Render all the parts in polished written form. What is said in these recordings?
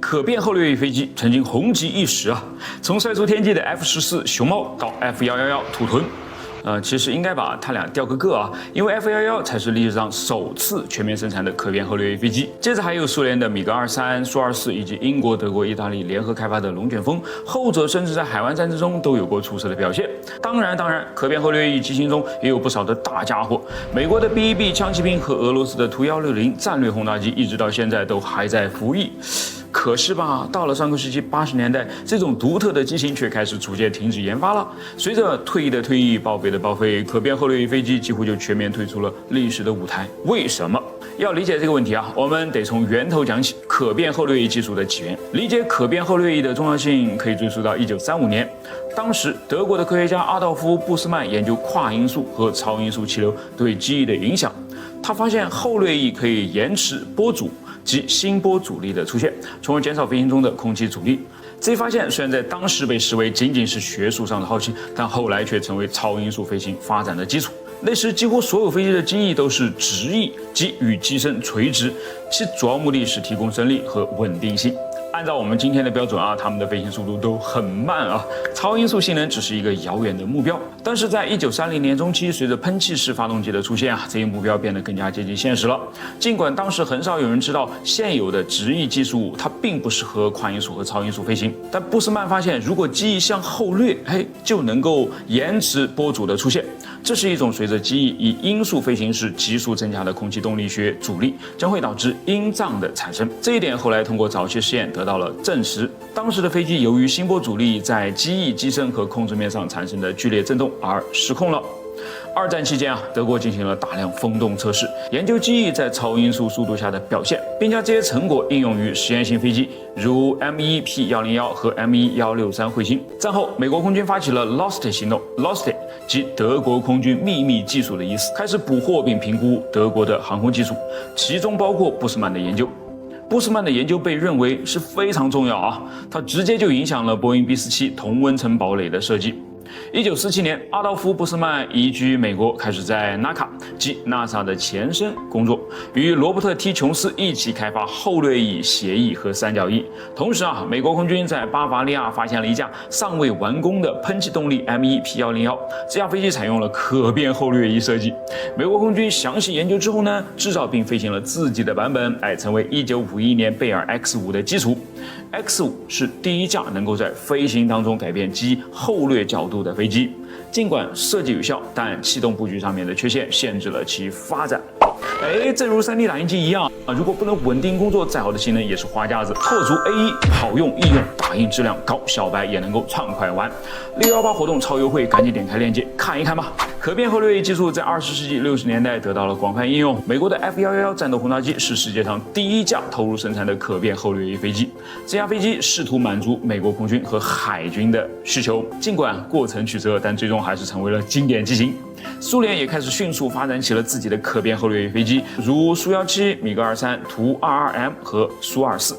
可变后掠翼飞机曾经红极一时啊，从帅出天际的 F14熊猫到 F111土豚。其实应该把它俩调个啊，因为 F111才是历史上首次全面生产的可变后掠翼飞机。接着还有苏联的米格23、苏24以及英国、德国、意大利联合开发的龙卷风，后者甚至在海湾战争中都有过出色的表现。当然，可变后掠翼机型中也有不少的大家伙，美国的 B-1B 枪骑兵和俄罗斯的图160战略轰炸机，一直到现在都还在服役。可是吧，到了上个世纪80年代，这种独特的机型却开始逐渐停止研发了。随着退役的退役，报废的报废，可变后掠翼飞机几乎就全面退出了历史的舞台。为什么？要理解这个问题啊，我们得从源头讲起，可变后掠翼技术的起源。理解可变后掠翼的重要性，可以追溯到1935年。当时，德国的科学家阿道夫·布斯曼研究跨音速和超音速气流对机翼的影响。他发现后掠翼可以延迟波阻及心波阻力的出现，从而减少飞行中的空气阻力。这一发现虽然在当时被视为仅仅是学术上的好奇，但后来却成为超音速飞行发展的基础。那时几乎所有飞机的机翼都是直翼，即与机身垂直，其主要目的是提供升力和稳定性。按照我们今天的标准啊，他们的飞行速度都很慢啊，超音速性能只是一个遥远的目标。但是在1930年中期，随着喷气式发动机的出现啊，这一目标变得更加接近现实了。尽管当时很少有人知道现有的直翼技术它并不适合跨音速和超音速飞行，但布斯曼发现，如果机翼向后掠，就能够延迟波阻的出现。这是一种随着机翼以音速飞行时急速增加的空气动力学阻力，将会导致音障的产生。这一点后来通过早期实验得到了证实。当时的飞机由于心波阻力在机翼机身和控制面上产生的剧烈震动而失控了。二战期间啊，德国进行了大量风洞测试，研究机翼在超音速速度下的表现，并将这些成果应用于实验性飞机，如 M1P101和 M1163彗星。战后，美国空军发起了 LOST 行动 ，LOST 即德国空军秘密技术的意思，开始捕获并评估德国的航空技术，其中包括布斯曼的研究。布斯曼的研究被认为是非常重要啊，它直接就影响了波音 B-47同温层堡垒的设计。1947年，阿道夫·布斯曼移居美国，开始在 NACA 即 NASA 的前身工作，与罗伯特 T 琼斯一起开发后掠翼、斜翼和三角翼。同时啊，美国空军在巴伐利亚发现了一架尚未完工的喷气动力 M1P101，这架飞机采用了可变后掠翼设计。美国空军详细研究之后呢，制造并飞行了自己的版本，成为1951年贝尔 X5的基础。X5是第一架能够在飞行当中改变机后掠角度的飞机，尽管设计有效，但气动布局上面的缺陷限制了其发展。正如 3D 打印机一样如果不能稳定工作，再好的性能也是花架子。破除 A1 好用易用，打印质量高，小白也能够畅快玩。618活动超优惠，赶紧点开链接看一看吧。可变后掠翼技术在20世纪60年代得到了广泛应用。美国的 F111战斗轰炸机是世界上第一架投入生产的可变后掠翼飞机。这架飞机试图满足美国空军和海军的需求，尽管过程曲折，但最终还是成为了经典机型。苏联也开始迅速发展起了自己的可变后掠翼飞机，如苏17、米格23、图22M 和苏24。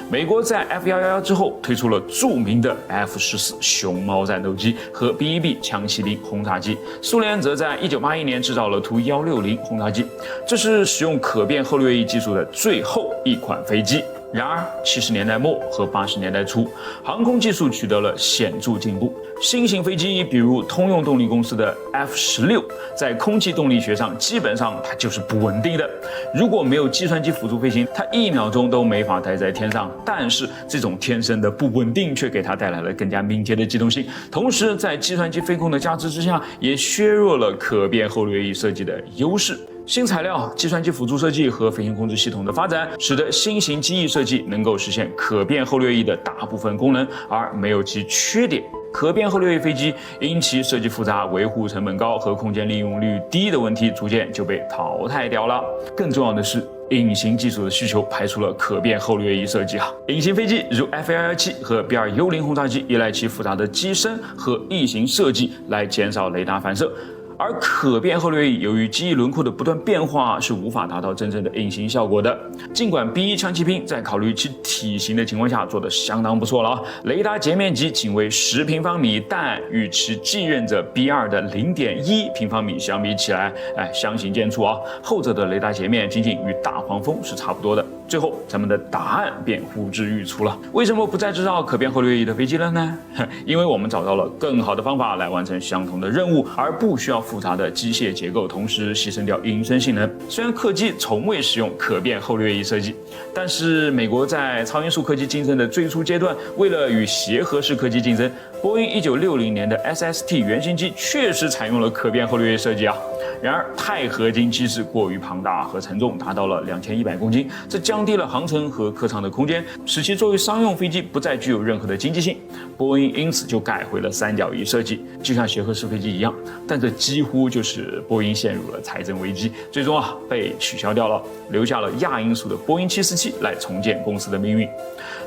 美国在 F111之后推出了著名的 F14熊猫战斗机和 B-1B 枪骑兵轰炸机，苏联则在1981年制造了图160轰炸机，这是使用可变后掠翼技术的最后一款飞机。然而，70年代末和80年代初，航空技术取得了显著进步。新型飞机，比如通用动力公司的 F16，在空气动力学上基本上它就是不稳定的。如果没有计算机辅助飞行，它1秒钟都没法待在天上。但是这种天生的不稳定却给它带来了更加敏捷的机动性，同时在计算机飞控的加持之下，也削弱了可变后掠翼设计的优势。新材料、计算机辅助设计和飞行控制系统的发展，使得新型机翼设计能够实现可变后掠翼的大部分功能，而没有其缺点。可变后掠翼飞机因其设计复杂、维护成本高和空间利用率低的问题，逐渐就被淘汰掉了。更重要的是，隐形技术的需求排除了可变后掠翼设计隐形飞机如 F117和 B2幽灵轰炸机依赖其复杂的机身和翼型设计来减少雷达反射。而可变后掠翼由于机翼轮廓的不断变化，是无法达到真正的隐形效果的。尽管 B1 枪骑兵在考虑其体型的情况下做得相当不错了雷达截面积仅为10平方米，但与其继任者 B2 的0.1平方米相比起来，相形见绌后者的雷达截面仅仅与大黄蜂是差不多的。最后咱们的答案便呼之欲出了。为什么不再制造可变后掠翼的飞机了呢？因为我们找到了更好的方法来完成相同的任务，而不需要复杂的机械结构，同时牺牲掉隐身性能。虽然客机从未使用可变后掠翼设计，但是美国在超音速客机竞争的最初阶段，为了与协和式客机竞争，波音1960年的 SST 原型机确实采用了可变后掠翼设计啊。然而，钛合金机制过于庞大和沉重，达到了2100公斤，这降低了航程和客舱的空间，使其作为商用飞机不再具有任何的经济性。波音因此就改回了三角翼设计，就像协和式飞机一样。但这几乎就是波音陷入了财政危机，最终被取消掉了，留下了亚音速的波音747来重建公司的命运。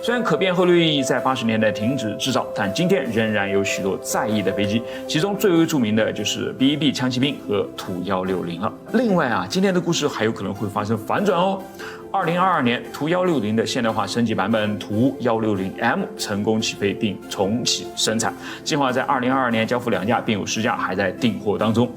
虽然可变后掠翼在80年代停止制造，但今天仍然有许多在役的飞机，其中最为著名的就是 B-1B 枪骑兵和图160了。另外今天的故事还有可能会发生反转哦。2022年，图160的现代化升级版本图160M 成功起飞并重启生产，计划在2022年交付2架，并有10架还在订货当中。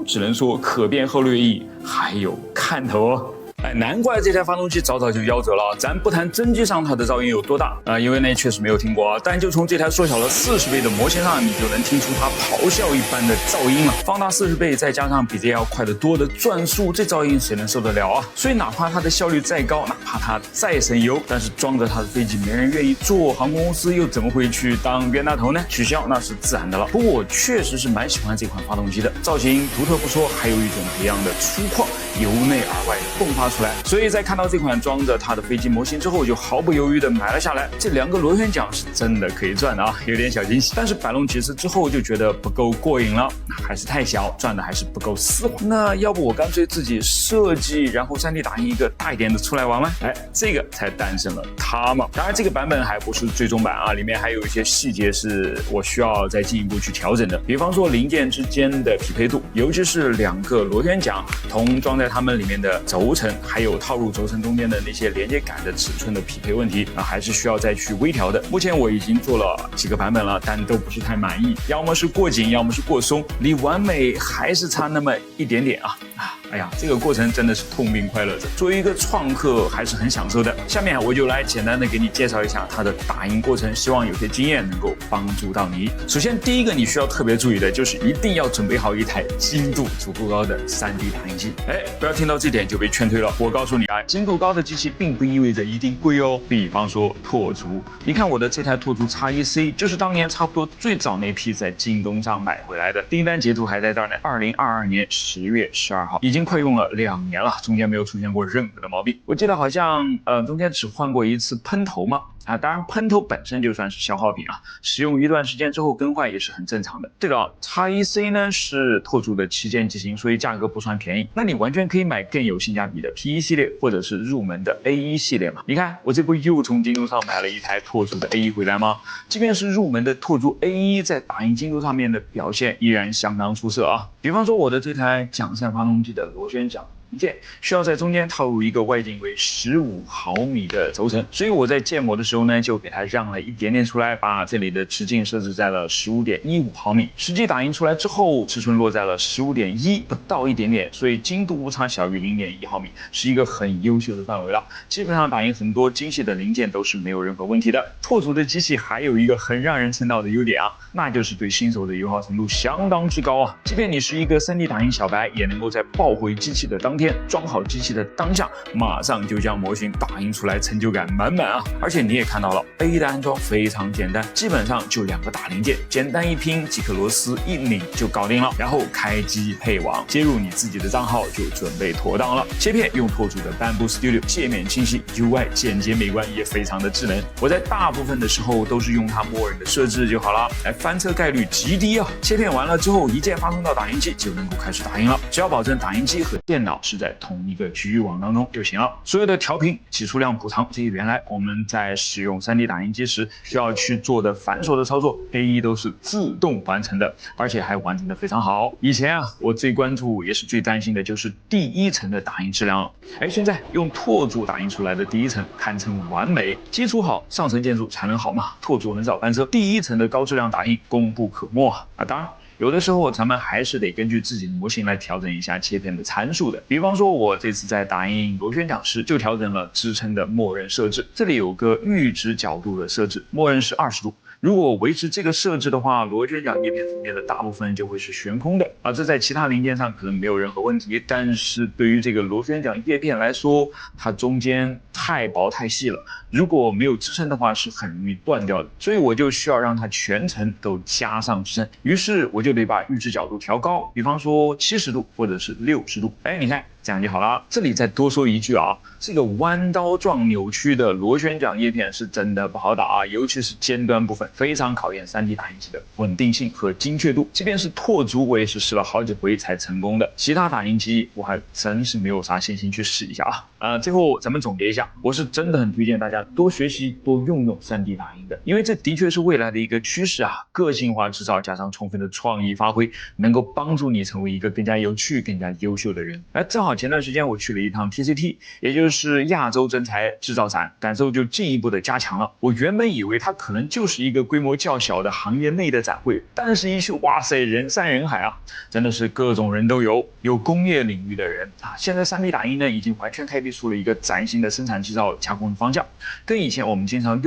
只能说可变后掠翼还有看头哦。难怪这台发动机早早就夭折了。咱不谈真机上它的噪音有多大因为那确实没有听过但就从这台缩小了40倍的模型上，你就能听出它咆哮一般的噪音了。放大40倍，再加上比这要快得多的转速，这噪音谁能受得了啊？所以哪怕它的效率再高，哪怕它再省油，但是装着它的飞机没人愿意坐，航空公司又怎么会去当冤大头呢？取消那是自然的了。不过我确实是蛮喜欢这款发动机的，造型独特不说，还有一种别样的粗犷，由内而外的迸发出来。所以在看到这款装着它的飞机模型之后，就毫不犹豫的买了下来。这2个螺旋桨是真的可以转的有点小惊喜。但是摆弄几次之后就觉得不够过瘾了，还是太小，转的还是不够丝滑。那要不我干脆自己设计，然后 3D 打印一个大一点的出来玩玩？这个才诞生了它嘛。当然这个版本还不是最终版里面还有一些细节是我需要再进一步去调整的，比方说零件之间的匹配度，尤其是2个螺旋桨同装在它们里面的轴承，还有套入轴承中间的那些连接杆的尺寸的匹配问题还是需要再去微调的。目前我已经做了几个版本了，但都不是太满意，要么是过紧，要么是过松，离完美还是差那么一点点哎呀，这个过程真的是痛并快乐着。作为一个创客，还是很享受的。下面我就来简单的给你介绍一下它的打印过程，希望有些经验能够帮助到你。首先，第一个你需要特别注意的就是一定要准备好一台精度足够高的 3D 打印机。不要听到这点就被劝退了。我告诉你精度高的机器并不意味着一定贵哦。比方说拓足，你看我的这台拓足 X1C 就是当年差不多最早那批在京东上买回来的，订单截图还在这儿呢。2022年10月12号，已经快用了2年了，中间没有出现过任何的毛病。我记得好像中间只换过一次喷头嘛。当然喷头本身就算是消耗品使用一段时间之后更换也是很正常的。对了，X1C 呢是拓足的旗舰机型，所以价格不算便宜。那你完全可以买更有性价比的 P1 系列，或者是入门的 A1 系列嘛。你看我这不又从京东上买了一台拓足的 A1 回来吗？即便是入门的拓足 A1， 在打印精度上面的表现依然相当出色比方说我的这台桨扇发动机的螺旋桨需要在中间套入一个外径为15毫米的轴承，所以我在建模的时候呢，就给它让了一点点出来，把这里的直径设置在了 15.15 毫米。实际打印出来之后，尺寸落在了 15.1， 不到一点点，所以精度误差小于 0.1 毫米，是一个很优秀的范围了。基本上打印很多精细的零件都是没有任何问题的。拓足的机器还有一个很让人称道的优点那就是对新手的友好程度相当之高即便你是一个 3D 打印小白，也能够在抱回机器的当天，装好机器的当下，马上就将模型打印出来，成就感满满而且你也看到了 A 的安装非常简单，基本上就2个大零件，简单一拼，几颗螺丝一拧就搞定了。然后开机配网，接入你自己的账号就准备妥当了。切片用拓足的 Bamboo Studio， 界面清晰 ，UI 简洁美观，也非常的智能。我在大部分的时候都是用它默认的设置就好了，翻车概率极低切片完了之后，一键发送到打印机就能够开始打印了，只要保证打印机和电脑是在同一个区域网当中就行了。所有的调频、起出量补偿这些原来我们在使用 3D 打印机时需要去做的繁琐的操作 ，A1 都是自动完成的，而且还完成的非常好。以前我最关注也是最担心的就是第1层的打印质量了。现在用拓足打印出来的第1层堪称完美，基础好，上层建筑才能好嘛。拓足很少翻车，第1层的高质量打印功不可没当然有的时候咱们还是得根据自己的模型来调整一下切片的参数的。比方说，我这次在打印螺旋桨时就调整了支撑的默认设置，这里有个阈值角度的设置，默认是20度。如果维持这个设置的话，螺旋桨叶片层面的大部分就会是悬空的啊，这在其他零件上可能没有任何问题，但是对于这个螺旋桨叶片来说，它中间太薄太细了，如果没有支撑的话是很容易断掉的，所以我就需要让它全程都加上支撑，于是我就得把阈值角度调高，比方说70度或者是60度，哎，你看这样就好了。这里再多说一句啊，这个弯刀状扭曲的螺旋桨叶片是真的不好打啊，尤其是尖端部分，非常考验 3D 打印机的稳定性和精确度。即便是拓足，我也是试了好几回才成功的。其他打印机我还真是没有啥信心去试一下啊。最后咱们总结一下，我是真的很推荐大家多学习、多用 3D 打印的，因为这的确是未来的一个趋势啊。个性化制造加上充分的创意发挥，能够帮助你成为一个更加有趣、更加优秀的人。正好前段时间我去了一趟 TCT， 也就是亚洲真材制造展，感受就进一步的加强了。我原本以为它可能就是一个规模较小的行业内的展会，但是一去，哇塞，人山人海啊，真的是各种人都有工业领域的人啊。现在 3D 打印呢，已经完全开辟出了一个崭新的生产制造加工的方向，跟以前我们经常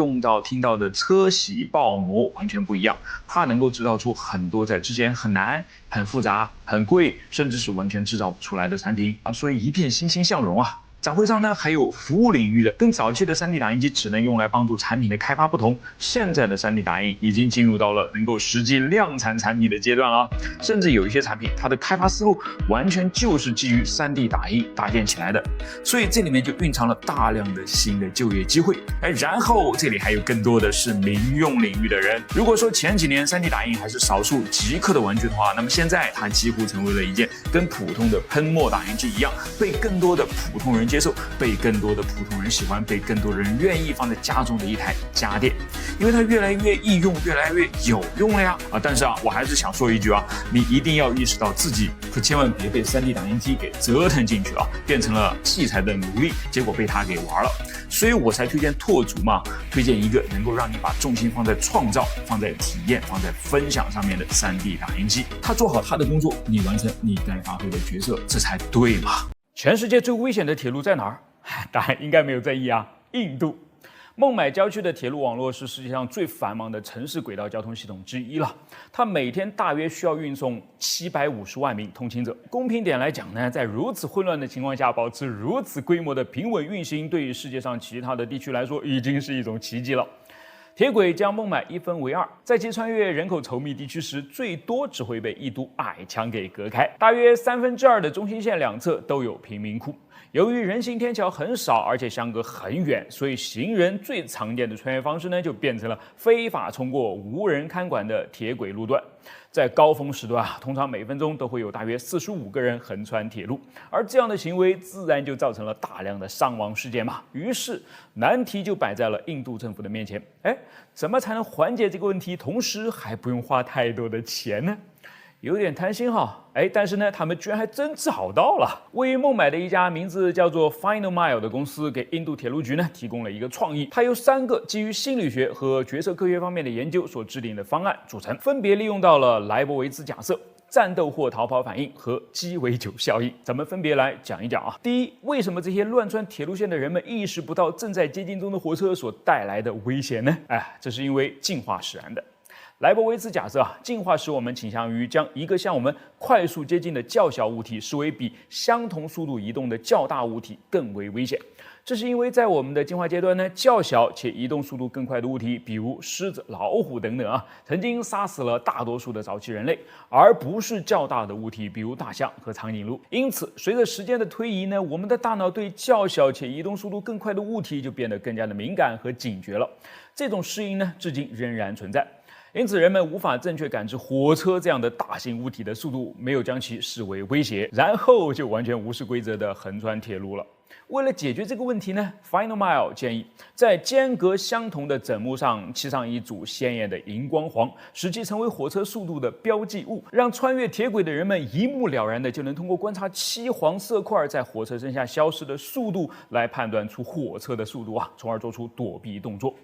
听到的车铣爆模完全不一样。它能够制造出很多在之前很难、很复杂、很贵，甚至是完全制造不出来的产品啊，所以一片欣欣向荣啊。展会上呢，还有服务领域的，跟早期的 3D 打印机只能用来帮助产品的开发不同，现在的 3D 打印已经进入到了能够实际量产产品的阶段了，甚至有一些产品它的开发思路完全就是基于 3D 打印搭建起来的，所以这里面就蕴藏了大量的新的就业机会。然后这里还有更多的是民用领域的人。如果说前几年 3D 打印还是少数极客的玩具的话，那么现在它几乎成为了一件跟普通的喷墨打印机一样，被更多的普通人接受，被更多的普通人喜欢，被更多的人愿意放在家中的一台家电，因为它越来越易用，越来越有用了呀但是我还是想说一句你一定要意识到自己可千万别被 3D 打印机给折腾进去变成了器材的奴隶，结果被它给玩了。所以我才推荐拓足嘛，推荐一个能够让你把重心放在创造、放在体验、放在分享上面的 3D 打印机。它做好它的工作，你完成你该发挥的角色，这才对嘛。全世界最危险的铁路在哪儿？答案应该没有争议印度。孟买郊区的铁路网络是世界上最繁忙的城市轨道交通系统之一了，它每天大约需要运送750万名通勤者。公平点来讲呢，在如此混乱的情况下，保持如此规模的平稳运行，对于世界上其他的地区来说，已经是一种奇迹了。铁轨将孟买一分为二，在其穿越人口稠密地区时，最多只会被一堵矮墙给隔开。大约2/3的中心线两侧都有贫民窟。由于人行天桥很少，而且相隔很远，所以行人最常见的穿越方式呢，就变成了非法冲过无人看管的铁轨路段。在高峰时段通常每分钟都会有大约45个人横穿铁路，而这样的行为自然就造成了大量的伤亡事件嘛。于是难题就摆在了印度政府的面前，怎么才能缓解这个问题，同时还不用花太多的钱呢？有点贪心但是呢，他们居然还真找到了。位于孟买的一家名字叫做 Final Mile 的公司，给印度铁路局呢提供了一个创意。它由3个基于心理学和决策科学方面的研究所制定的方案组成，分别利用到了莱博维兹假设、战斗或逃跑反应和鸡尾酒效应。咱们分别来讲一讲第一，为什么这些乱穿铁路线的人们意识不到正在接近中的火车所带来的危险呢？这是因为进化使然的。莱博维兹假设进化使我们倾向于将一个向我们快速接近的较小物体视为比相同速度移动的较大物体更为危险。这是因为在我们的进化阶段呢，较小且移动速度更快的物体，比如狮子、老虎等等曾经杀死了大多数的早期人类，而不是较大的物体，比如大象和长颈鹿。因此，随着时间的推移呢，我们的大脑对较小且移动速度更快的物体就变得更加的敏感和警觉了。这种适应呢，至今仍然存在。因此，人们无法正确感知火车这样的大型物体的速度，没有将其视为威胁，然后就完全无视规则的横穿铁路了。为了解决这个问题呢 ，Final Mile 建议在间隔相同的枕木上漆上一组鲜艳的荧光黄，使其成为火车速度的标记物，让穿越铁轨的人们一目了然的就能通过观察漆黄色块在火车身下消失的速度来判断出火车的速度从而做出躲避动作。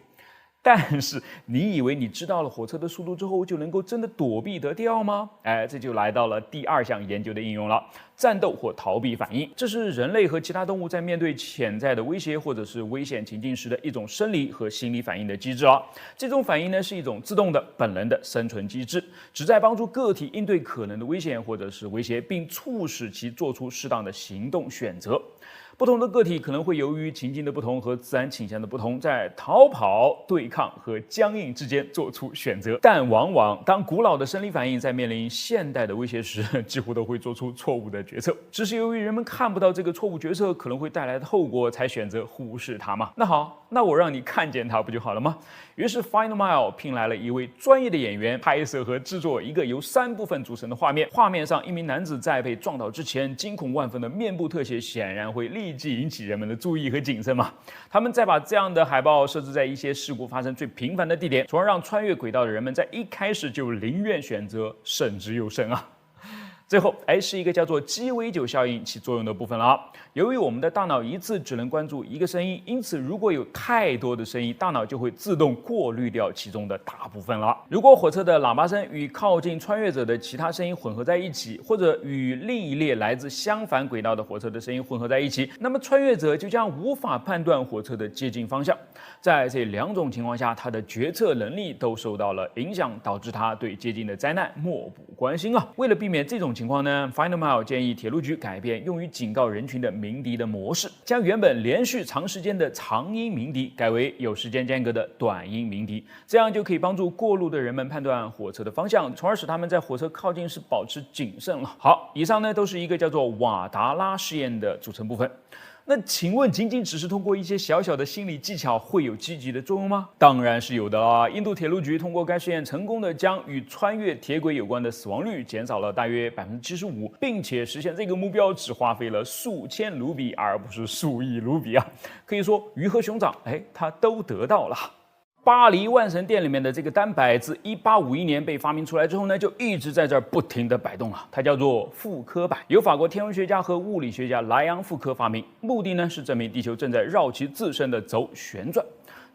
但是你以为你知道了火车的速度之后就能够真的躲避得掉吗？这就来到了第2项研究的应用了，战斗或逃避反应。这是人类和其他动物在面对潜在的威胁或者是危险情境时的一种生理和心理反应的机制啊。这种反应呢是一种自动的本能的生存机制，旨在帮助个体应对可能的危险或者是威胁，并促使其做出适当的行动选择。不同的个体可能会由于情境的不同和自然倾向的不同，在逃跑、对抗和僵硬之间做出选择。但往往当古老的生理反应在面临现代的威胁时，几乎都会做出错误的决策。只是由于人们看不到这个错误决策可能会带来的后果，才选择忽视它嘛。那好，那我让你看见它不就好了吗？于是 Final Mile 聘来了一位专业的演员，拍摄和制作一个由3部分组成的画面。画面上，一名男子在被撞倒之前，惊恐万分的面部特写，显然会立即引起人们的注意和谨慎嘛。他们再把这样的海报设置在一些事故发生最频繁的地点，从而让穿越轨道的人们在一开始就宁愿选择慎之又慎啊。最后，是一个叫做鸡尾酒效应起作用的部分了啊。由于我们的大脑一次只能关注一个声音，因此如果有太多的声音，大脑就会自动过滤掉其中的大部分了。如果火车的喇叭声与靠近穿越者的其他声音混合在一起，或者与另一列来自相反轨道的火车的声音混合在一起，那么穿越者就将无法判断火车的接近方向。在这2种情况下，他的决策能力都受到了影响，导致他对接近的灾难漠不关心啊。为了避免这种情况呢， Final Mile 建议铁路局改变用于警告人群的鸣笛的模式，将原本连续长时间的长音鸣笛改为有时间间隔的短音鸣笛，这样就可以帮助过路的人们判断火车的方向，从而使他们在火车靠近时保持谨慎了。好，以上呢都是一个叫做瓦达拉试验的组成部分。那请问，仅仅只是通过一些小小的心理技巧会有积极的作用吗？当然是有的啦！印度铁路局通过该试验，成功的将与穿越铁轨有关的死亡率减少了大约75%，并且实现这个目标只花费了数千卢比，而不是数亿卢比啊！可以说，鱼和熊掌，它都得到了。巴黎万神殿里面的这个单摆，自1851年被发明出来之后呢，就一直在这儿不停地摆动了。它叫做复刻摆，由法国天文学家和物理学家莱昂·复刻发明，目的呢是证明地球正在绕其自身的轴旋转。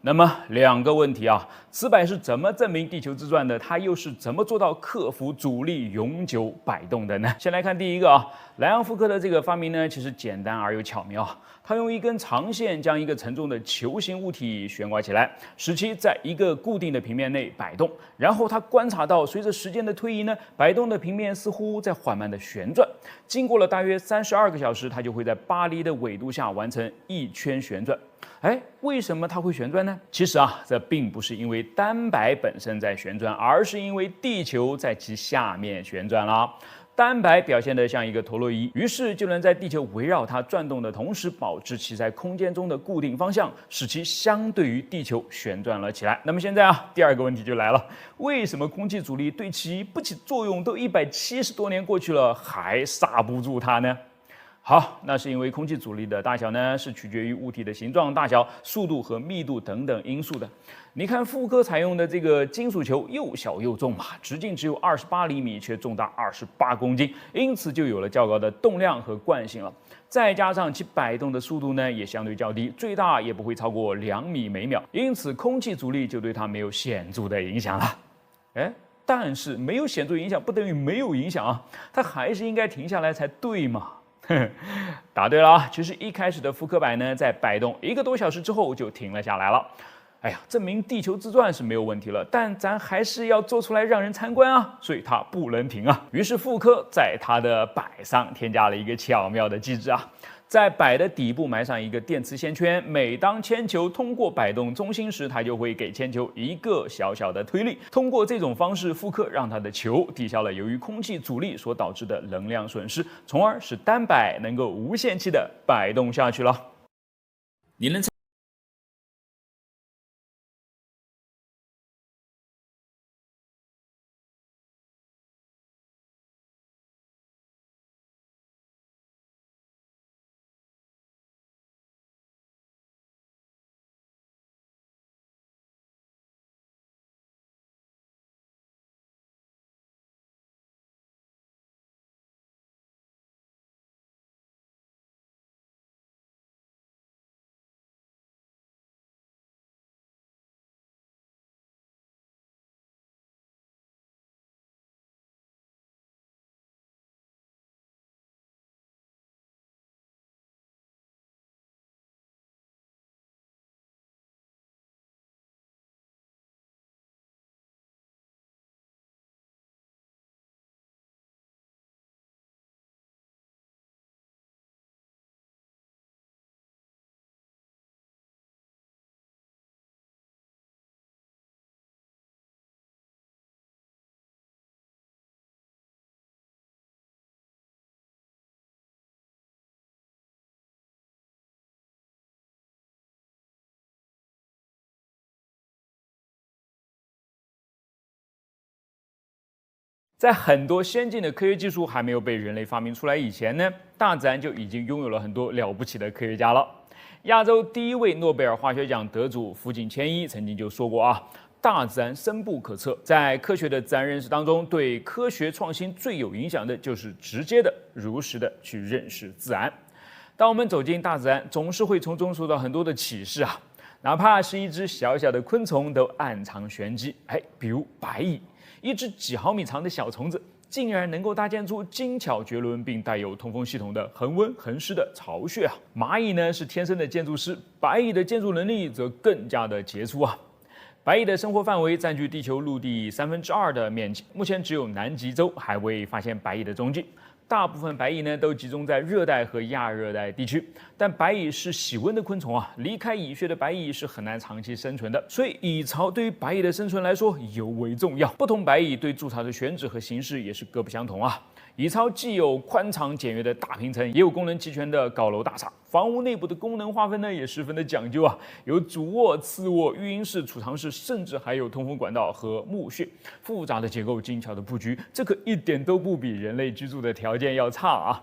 那么2个问题啊，此摆是怎么证明地球自转的？它又是怎么做到克服阻力永久摆动的呢？先来看第一个啊，莱昂·福克的这个发明呢，其实简单而又巧妙啊。他用一根长线将一个沉重的球形物体悬挂起来，使其在一个固定的平面内摆动。然后他观察到，随着时间的推移呢，摆动的平面似乎在缓慢的旋转。经过了大约32个小时，它就会在巴黎的纬度下完成1圈旋转。为什么它会旋转呢？其实啊，这并不是因为单摆本身在旋转，而是因为地球在其下面旋转啦。单摆表现得像一个陀螺仪，于是就能在地球围绕它转动的同时，保持其在空间中的固定方向，使其相对于地球旋转了起来。那么现在啊，第2个问题就来了：为什么空气阻力对其不起作用？都170多年过去了，还刹不住它呢？好，那是因为空气阻力的大小呢，是取决于物体的形状、大小、速度和密度等等因素的。你看，复刻采用的这个金属球又小又重嘛，直径只有28厘米，却重达28公斤，因此就有了较高的动量和惯性了。再加上其摆动的速度呢，也相对较低，最大也不会超过2米每秒，因此空气阻力就对它没有显著的影响了。但是没有显著影响不等于没有影响啊，它还是应该停下来才对嘛。答对了啊！其实一开始的复刻摆呢，在摆动1个多小时之后就停了下来了。证明地球自转是没有问题了，但咱还是要做出来让人参观啊，所以它不能停啊。于是复刻在它的摆上添加了一个巧妙的机制啊，在摆的底部埋上一个电磁线圈，每当铅球通过摆动中心时，它就会给铅球一个小小的推力。通过这种方式，复刻让它的球抵消了由于空气阻力所导致的能量损失，从而使单摆能够无限期的摆动下去了。你能在很多先进的科学技术还没有被人类发明出来以前呢，大自然就已经拥有了很多了不起的科学家了。亚洲第一位诺贝尔化学奖得主福井谦一曾经就说过啊，大自然深不可测。在科学的自然认识当中，对科学创新最有影响的就是直接的、如实的去认识自然。当我们走进大自然，总是会从中受到很多的启示啊。哪怕是一只小小的昆虫，都暗藏玄机。比如白蚁，一只几毫米长的小虫子，竟然能够搭建出精巧绝伦并带有通风系统的恒温恒湿的巢穴啊！蚂蚁呢是天生的建筑师，白蚁的建筑能力则更加的杰出啊！白蚁的生活范围占据地球陆地2/3的面积，目前只有南极洲还未发现白蚁的踪迹。大部分白蚁呢都集中在热带和亚热带地区，但白蚁是喜温的昆虫啊，离开蚁穴的白蚁是很难长期生存的，所以蚁巢对于白蚁的生存来说尤为重要。不同白蚁对筑巢的选址和形式也是各不相同啊。蚁巢既有宽敞简约的大平层，也有功能齐全的高楼大厦。房屋内部的功能划分呢也十分的讲究啊，有主卧、次卧、育婴室、储藏室，甚至还有通风管道和墓穴。复杂的结构、精巧的布局，这可一点都不比人类居住的条件要差啊！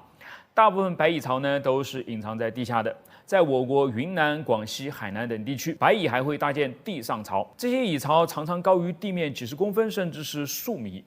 大部分白蚁巢呢都是隐藏在地下的，在我国云南、广西、海南等地区，白蚁还会搭建地上巢，这些蚁巢常常高于地面几十公分，甚至是数米。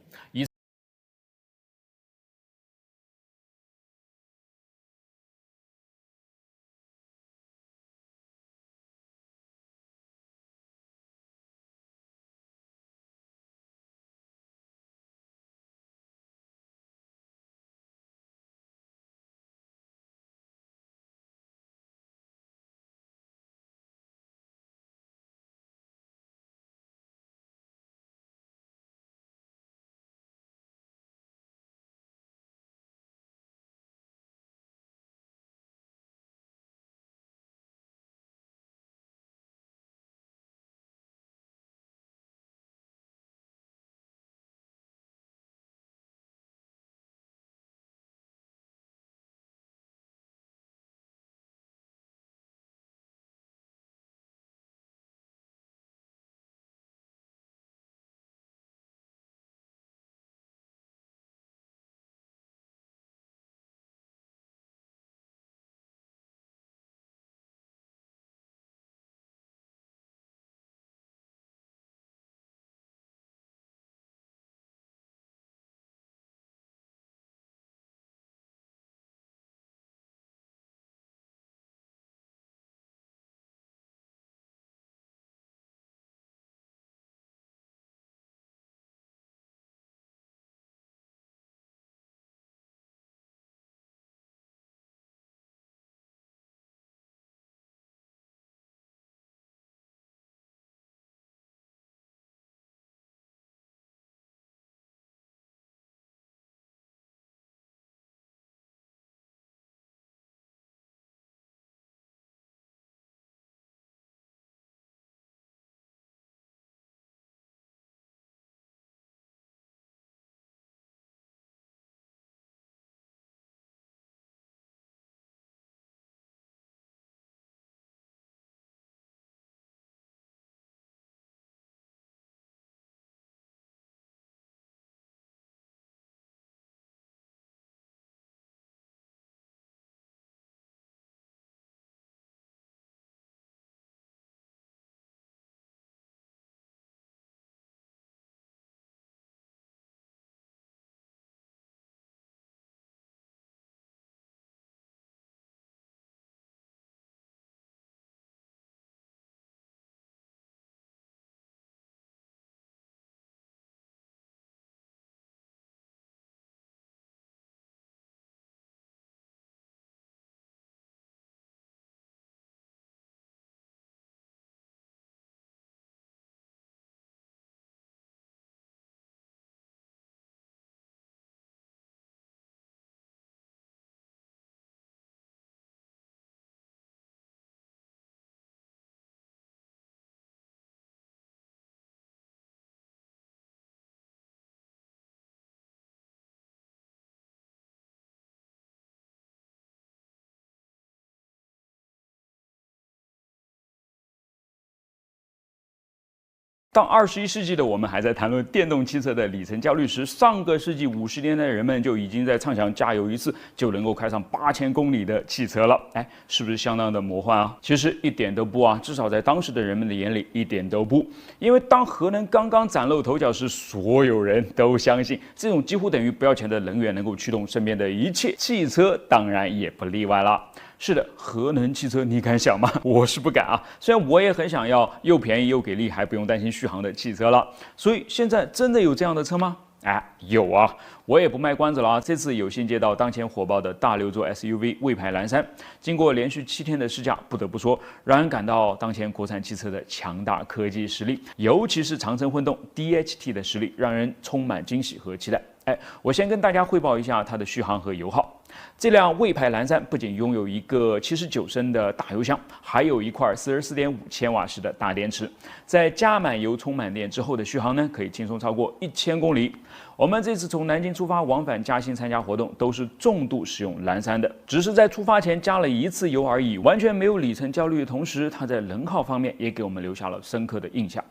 当21世纪的我们还在谈论电动汽车的里程焦虑时，上个世纪50年代的人们就已经在畅想加油一次就能够开上8000公里的汽车了。哎，是不是相当的魔幻啊？其实一点都不啊，至少在当时的人们的眼里一点都不。因为当核能刚刚崭露头角时，所有人都相信这种几乎等于不要钱的能源能够驱动身边的一切，汽车当然也不例外了。是的，核能汽车你敢想吗？我是不敢啊。虽然我也很想要又便宜又给力，还不用担心续航的汽车了。所以现在真的有这样的车吗？哎，有啊。我也不卖关子了啊。这次有幸接到当前火爆的大6座 SUV 魏牌蓝山，经过连续7天的试驾，不得不说，让人感到当前国产汽车的强大科技实力，尤其是长城混动 DHT 的实力，让人充满惊喜和期待。哎，我先跟大家汇报一下它的续航和油耗。这辆魏牌蓝山不仅拥有一个79升的大油箱，还有一块44.5千瓦时的大电池，在加满油充满电之后的续航呢，可以轻松超过1000公里。我们这次从南京出发往返嘉兴参加活动，都是重度使用蓝山的，只是在出发前加了1次油而已，完全没有里程焦虑的同时，它在能耗方面也给我们留下了深刻的印象。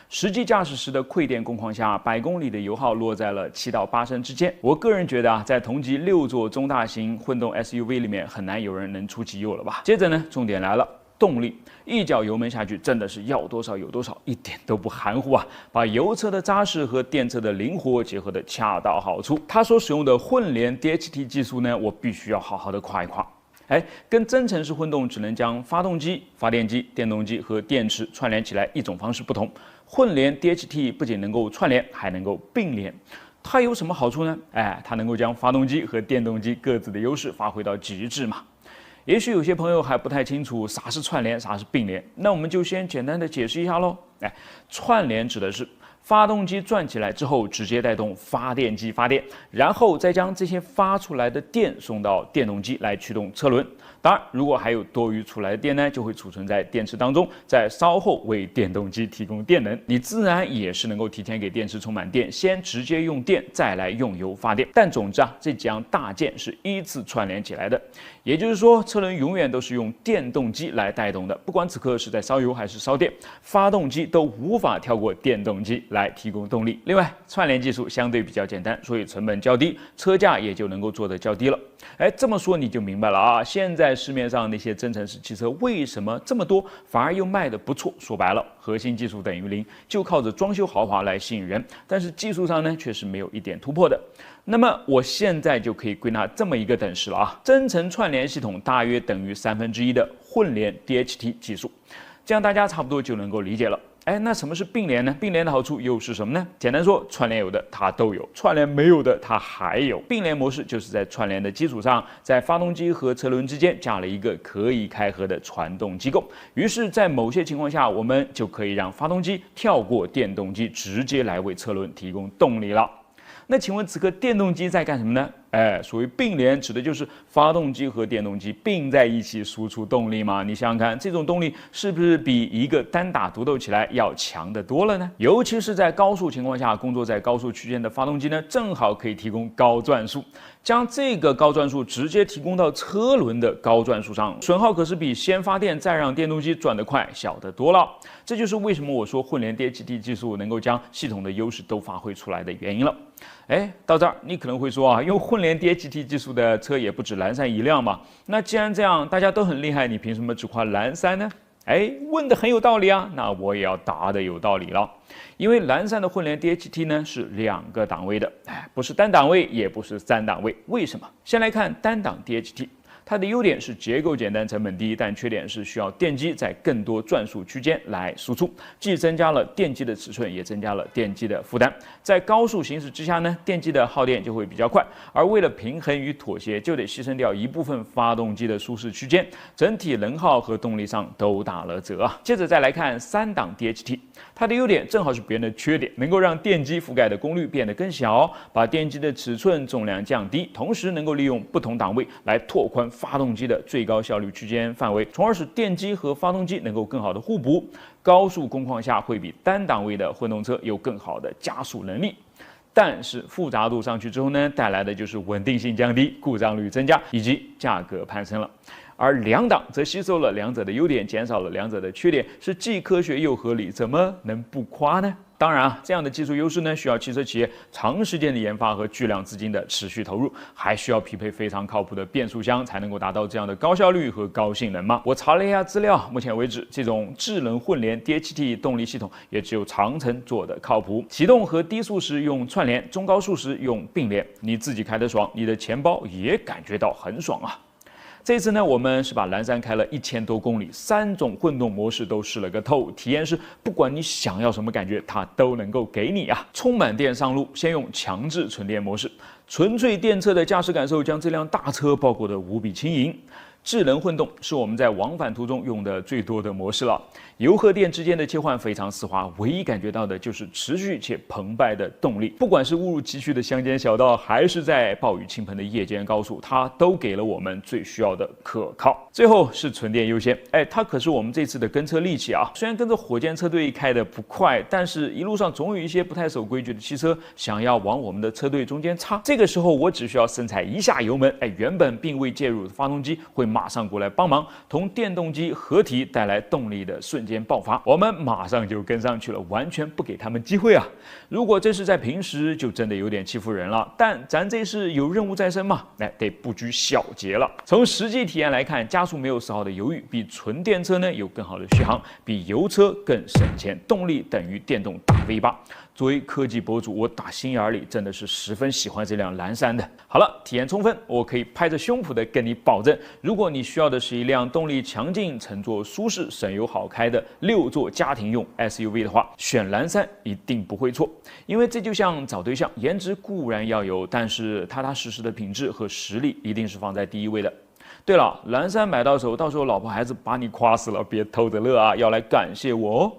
实际驾驶时的馈电工况下，100公里的油耗落在了7到8升之间。我个人觉得啊，在同级6座中大型混动 SUV 里面，很难有人能出其右了吧。接着呢，重点来了。动力一脚油门下去，真的是要多少有多少，一点都不含糊啊！把油车的扎实和电车的灵活结合得恰到好处。它所使用的混联 DHT 技术呢，我必须要好好的夸一夸。哎，跟增程式混动只能将发动机、发电机、电动机和电池串联起来一种方式不同，混联 DHT 不仅能够串联，还能够并联。它有什么好处呢？哎，它能够将发动机和电动机各自的优势发挥到极致嘛。也许有些朋友还不太清楚啥是串联，啥是并联，那我们就先简单的解释一下喽。哎，串联指的是发动机转起来之后，直接带动发电机发电，然后再将这些发出来的电送到电动机来驱动车轮。当然，如果还有多余出来的电呢，就会储存在电池当中，在稍后为电动机提供电能。你自然也是能够提前给电池充满电，先直接用电，再来用油发电。但总之啊，这几样大件是依次串联起来的，也就是说，车轮永远都是用电动机来带动的，不管此刻是在烧油还是烧电，发动机都无法跳过电动机来提供动力。另外，串联技术相对比较简单，所以成本较低，车价也就能够做得较低了。哎，这么说你就明白了啊！现在市面上那些增程式汽车为什么这么多，反而又卖得不错？说白了，核心技术等于0，就靠着装修豪华来吸引人，但是技术上呢，却是没有一点突破的。那么我现在就可以归纳这么一个等式了啊，增程串联系统大约等于1/3的混联 DHT 技术，这样大家差不多就能够理解了。哎，那什么是并联呢？并联的好处又是什么呢？简单说，串联有的它都有，串联没有的它还有。并联模式就是在串联的基础上，在发动机和车轮之间加了一个可以开合的传动机构，于是，在某些情况下，我们就可以让发动机跳过电动机，直接来为车轮提供动力了。那请问此刻电动机在干什么呢？哎，所谓并联指的就是发动机和电动机并在一起输出动力嘛。你想想看，这种动力是不是比一个单打独斗起来要强得多了呢？尤其是在高速情况下，工作在高速区间的发动机呢，正好可以提供高转速，将这个高转速直接提供到车轮的高转速上，损耗可是比先发电再让电动机转得快小得多了。这就是为什么我说混联 DHT 技术能够将系统的优势都发挥出来的原因了。哎，到这儿你可能会说啊，用混联 DHT 技术的车也不止蓝山一辆嘛。那既然这样，大家都很厉害，你凭什么只夸蓝山呢？哎，问得很有道理啊，那我也要答得有道理了。因为蓝山的混联 DHT 呢是2个档位的，哎，不是单档位，也不是3档位。为什么？先来看单档 DHT。它的优点是结构简单、成本低，但缺点是需要电机在更多转速区间来输出，既增加了电机的尺寸，也增加了电机的负担。在高速行驶之下呢，电机的耗电就会比较快，而为了平衡与妥协，就得牺牲掉一部分发动机的舒适区间，整体能耗和动力上都打了折啊。接着再来看3档 DHT， 它的优点正好是别人的缺点，能够让电机覆盖的功率变得更小，把电机的尺寸、重量降低，同时能够利用不同档位来拓宽发动机的最高效率区间范围，从而使电机和发动机能够更好的互补。高速工况下会比单档位的混动车有更好的加速能力。但是复杂度上去之后呢，带来的就是稳定性降低、故障率增加以及价格攀升了。而2档则吸收了两者的优点，减少了两者的缺点，是既科学又合理，怎么能不夸呢？当然啊，这样的技术优势呢，需要汽车企业长时间的研发和巨量资金的持续投入，还需要匹配非常靠谱的变速箱，才能够达到这样的高效率和高性能嘛。我查了一下资料，目前为止，这种智能混联 DHT 动力系统也只有长城做的靠谱。启动和低速时用串联，中高速时用并联，你自己开得爽，你的钱包也感觉到很爽啊。这次呢，我们是把蓝山开了1000多公里，3种混动模式都试了个透。体验是，不管你想要什么感觉，它都能够给你啊。充满电上路，先用强制纯电模式，纯粹电车的驾驶感受将这辆大车包裹得无比轻盈。智能混动是我们在往返途中用的最多的模式了，油和电之间的切换非常丝滑，唯一感觉到的就是持续且澎湃的动力。不管是误入崎岖的乡间小道，还是在暴雨倾盆的夜间高速，它都给了我们最需要的可靠。最后是纯电优先，它可是我们这次的跟车利器啊。虽然跟着火箭车队开得不快，但是一路上总有一些不太守规矩的汽车想要往我们的车队中间插。这个时候我只需要深踩一下油门，原本并未介入的发动机会马上过来帮忙，同电动机合体带来动力的瞬间爆发，我们马上就跟上去了，完全不给他们机会啊！如果这是在平时，就真的有点欺负人了。但咱这是有任务在身嘛，得不拘小节了。从实际体验来看，加速没有丝毫的犹豫，比纯电车呢有更好的续航，比油车更省钱，动力等于电动大 V8。作为科技博主，我打心眼里真的是十分喜欢这辆蓝山的。好了，体验充分，我可以拍着胸脯的跟你保证，如果你需要的是一辆动力强劲、乘坐舒适、省油好开的6座家庭用 SUV 的话，选蓝山一定不会错。因为这就像找对象，颜值固然要有，但是踏踏实实的品质和实力一定是放在第一位的。对了，蓝山买到手，到时候老婆孩子把你夸死了，别偷着乐啊，要来感谢我哦。